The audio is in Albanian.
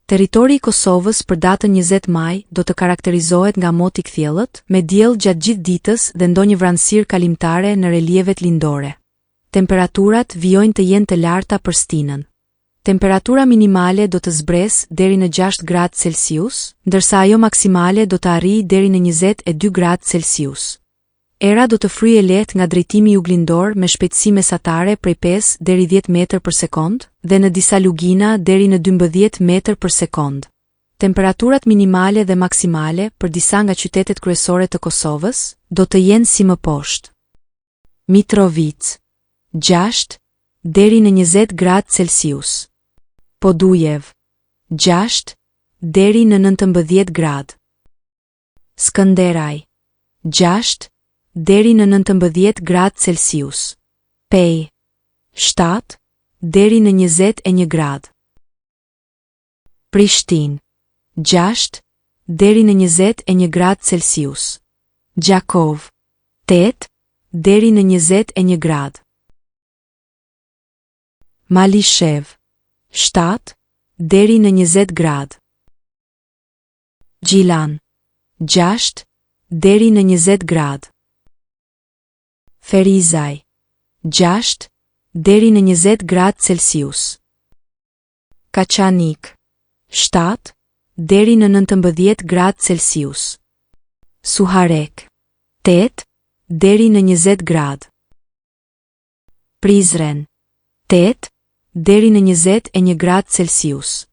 Territori i Kosovës për datën 20 maj do të karakterizohet nga moti i kthjellët, me diell gjatë gjithë ditës dhe ndonjë vranësirë kalimtare në relievet lindore. Temperaturat vijojnë të jenë të larta për stinën. Temperatura minimale do të zbresë deri në 6 gradë Celsius, ndërsa ajo maksimale do të arrijë deri në 22 gradë Celsius. Era do të fryjë lehtë nga drejtimi juglindor me shpejtësi mesatare prej 5 deri 10 metër për sekond dhe në disa lugina deri në 12 metër për sekond. Temperaturat minimale dhe maksimale për disa nga qytetet kryesore të Kosovës do të jenë si më poshtë. Mitrovica 6 deri në 20 gradë Celsius. Podujev 6 deri në 19 gradë. Skënderaj 6 deri në 19 gradë Celsius. Pej 7 deri në 21 gradë. Prishtinë 6 deri në 21 gradë Celsius. Gjakov 8 deri në 21 gradë. Malishev 7 deri në 20 gradë. Gjilan 6 deri në 20 gradë. Ferizaj 6 deri në 20 gradë Celsius. Kaçanik 7 deri në 19 gradë Celsius. Suharek 8 deri në 20 gradë. Prizren 8 deri në 21 gradë Celsius.